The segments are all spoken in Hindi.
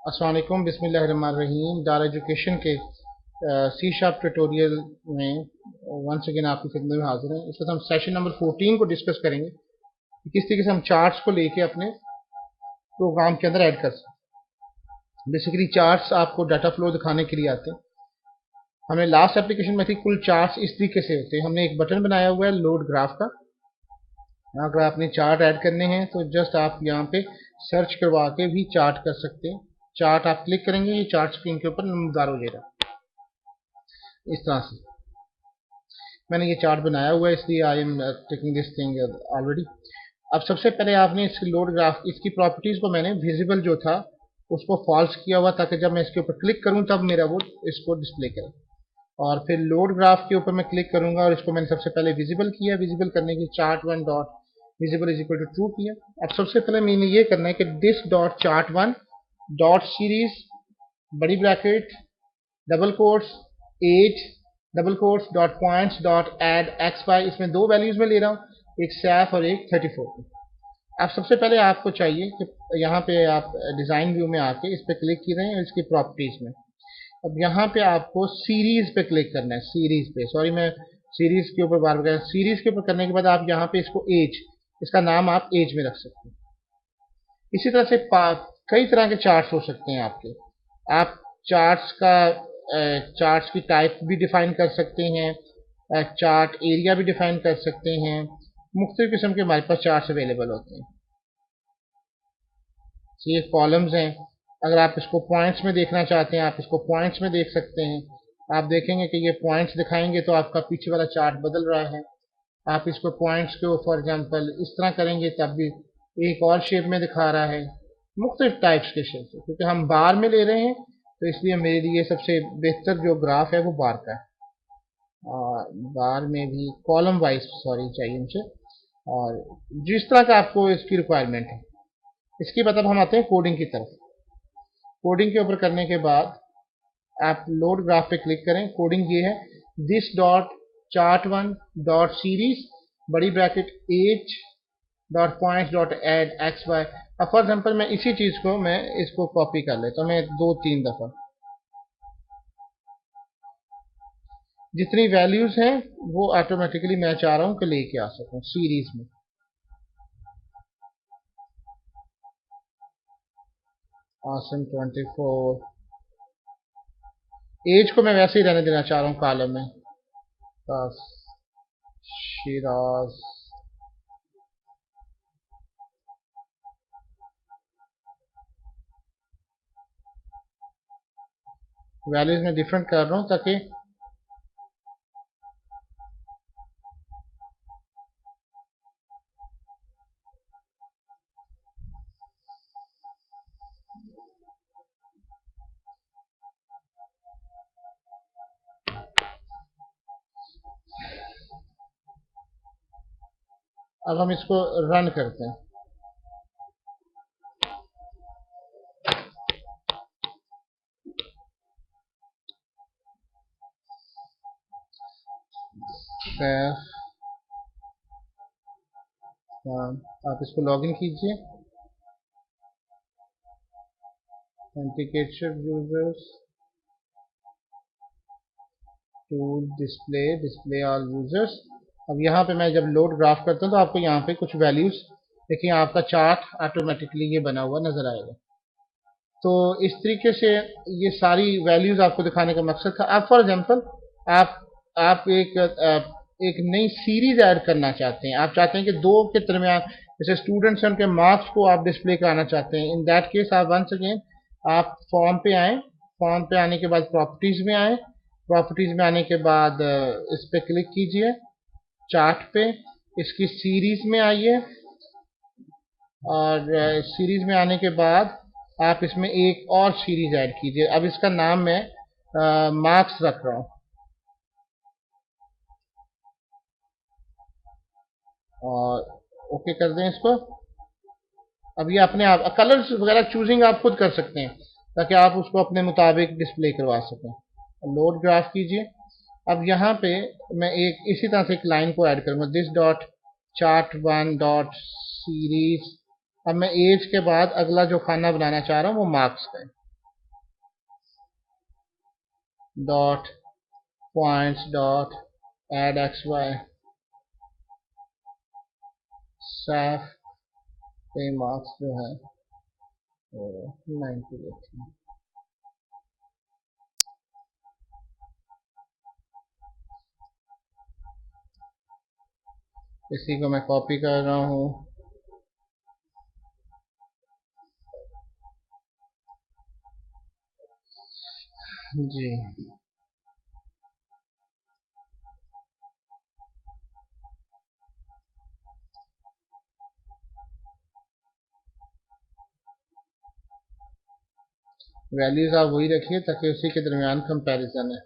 अस्सलाम वालेकुम बिस्मिल्लाहिर्रहमानिर्रहीम। दार एजुकेशन के सी शार्प ट्यूटोरियल में वंस अगेन आपकी खिदमत में हाजिर हैं। इस वक्त हम सेशन नंबर 14 को डिस्कस करेंगे कि किस तरीके से हम चार्ट्स को लेके अपने प्रोग्राम के अंदर ऐड कर सकते हैं। बेसिकली चार्ट्स आपको डाटा फ्लो दिखाने के लिए आते हैं। हमने लास्ट एप्लीकेशन में थी कुल चार्ट्स इस तरीके से होते हैं। हमने एक बटन बनाया हुआ है लोड ग्राफ का। अगर आपने चार्ट ऐड करने हैं तो जस्ट आप यहाँ पे सर्च करवा के भी चार्ट कर सकते हैं। चार्ट आप क्लिक करेंगे, ये चार्ट स्क्रीन के ऊपर नमदार हो जाएगा इस तरह से। मैंने ये चार्ट बनाया हुआ है, इसलिए I am taking this thing already. अब सबसे पहले आपने इस लोड ग्राफ, इसकी प्रॉपर्टीज को मैंने विजिबल जो था उसको फॉल्स किया हुआ, ताकि जब मैं इसके ऊपर क्लिक करूं तब मेरा वो इसको डिस्प्ले करे। और फिर लोड ग्राफ के ऊपर मैं क्लिक करूंगा और इसको मैंने सबसे पहले विजिबल किया। विजिबल करने के chart one dot visible is equal to true किया। अब सबसे पहले मैंने ये करना है कि this dot chart one dot series बड़ी bracket double quotes as double quotes dot points dot add x Y, इसमें दो वैल्यूज में ले रहा हूँ, एक सैफ और एक 34। अब सबसे पहले आपको चाहिए कि यहाँ पे आप डिज़ाइन व्यू में आके इस पे क्लिक की रहे हैं, इसकी प्रॉपर्टीज में। अब यहाँ पे आपको सीरीज पे क्लिक करना है। सीरीज पे, सॉरी मैं सीरीज के ऊपर बार बार, सीरीज के ऊपर करने के बाद आप यहाँ पे इसको एज, इसका नाम आप एज में रख सकते हैं। इसी तरह से कई तरह के चार्ट्स हो सकते हैं आपके। आप चार्ट्स का चार्ट्स की टाइप भी डिफाइन कर सकते हैं, चार्ट एरिया भी डिफाइन कर सकते हैं। मुख्तलिफ किस्म के हमारे पास चार्ट्स अवेलेबल होते हैं। ये कॉलम्स हैं, अगर आप इसको पॉइंट्स में देखना चाहते हैं आप इसको पॉइंट्स में देख सकते हैं। आप देखेंगे कि ये पॉइंट्स दिखाएंगे तो आपका पीछे वाला चार्ट बदल रहा है। आप इसको पॉइंट्स को फॉर एग्जांपल इस तरह करेंगे तब भी एक और शेप में दिखा रहा है। मुख्तलिफ टाइप्स के शेप, क्योंकि हम बार में ले रहे हैं तो इसलिए मेरे लिए सबसे बेहतर जो ग्राफ है वो बार का है। बार में भी कॉलम वाइज सॉरी चाहिए मुझे, और जिस तरह का आपको इसकी रिक्वायरमेंट है। इसके बाद अब हम आते हैं कोडिंग की तरफ। कोडिंग के ऊपर करने के बाद आप लोड ग्राफ पे क्लिक करें। कोडिंग ये है, this dot chart one dot series बड़ी bracket as dot points dot add x Y. अब फॉर एग्जाम्पल मैं इसी चीज को मैं इसको कॉपी कर लेता हूँ, मैं 2-3 दफा। जितनी वैल्यूज हैं वो ऑटोमेटिकली मैं चाह रहा हूँ कि लेके आ सकूँ सीरीज में। आसम 24, एज को मैं वैसे ही रहने देना चाह रहा हूँ कॉलम में। शिराज, वैल्यूज में डिफरेंट कर रहा हूँ ताकि अब हम इसको रन करते हैं। आप इसको लॉगिन कीजिए। Authenticated users tool display all users. अब यहाँ पे मैं जब लोड ग्राफ करता हूँ तो आपको यहाँ पे कुछ वैल्यूज देखिए, आपका चार्ट ऑटोमेटिकली ये बना हुआ नजर आएगा। तो इस तरीके से ये सारी वैल्यूज आपको दिखाने का मकसद था। आप फॉर एग्जांपल आप एक नई सीरीज ऐड करना चाहते हैं। आप चाहते हैं कि दो के दरमियान, जैसे स्टूडेंट्स हैं उनके मार्क्स को आप डिस्प्ले कराना चाहते हैं। इन दैट केस आप वंस अगेन आप फॉर्म पे आए। फॉर्म पे आने के बाद प्रॉपर्टीज में आए। प्रॉपर्टीज में आने के बाद इस पे क्लिक कीजिए, चार्ट पे, इसकी सीरीज में आइए। और सीरीज में आने के बाद आप इसमें एक और सीरीज ऐड कीजिए। अब इसका नाम मैं मार्क्स रख रहा हूँ, और ओके कर दें इसको। अब ये अपने आप कलर्स वगैरह चूजिंग आप खुद कर सकते हैं ताकि आप उसको अपने मुताबिक डिस्प्ले करवा सकें। लोड ग्राफ कीजिए। अब यहाँ पे मैं एक इसी तरह से एक लाइन को ऐड करूंगा, this dot chart one dot series. अब मैं एज के बाद अगला जो खाना बनाना चाह रहा हूँ वो मार्क्स का है। Dot points dot add x वाई सैफ पे मार्क्स जो है वो 90 लेते हैं। इसी को मैं कॉपी कर रहा हूँ, जी। वैल्यूज आप वही रखिए ताकि उसी के दरमियान कंपैरिजन है।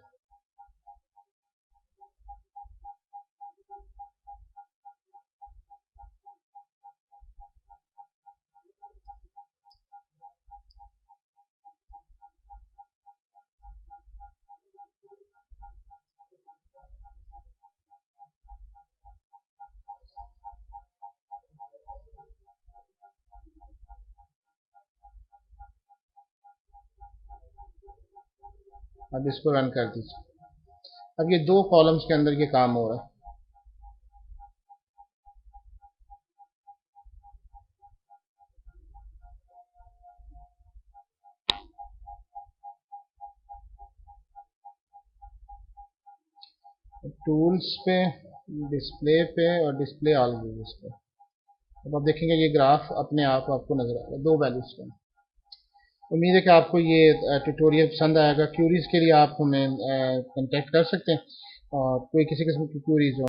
अब इसको रन कर दीजिए। अब ये दो कॉलम्स के अंदर ये काम हो रहा है। टूल्स पे, डिस्प्ले पे और डिस्प्ले ऑल व्यूज पे। अब आप देखेंगे ये ग्राफ अपने आप आपको नजर आ रहा है दो वैल्यूज का। उम्मीद है कि आपको ये ट्यूटोरियल पसंद आएगा। क्यूरीज के लिए आप हमें कांटेक्ट कर सकते हैं, और कोई किसी किस्म की क्यूरीज हो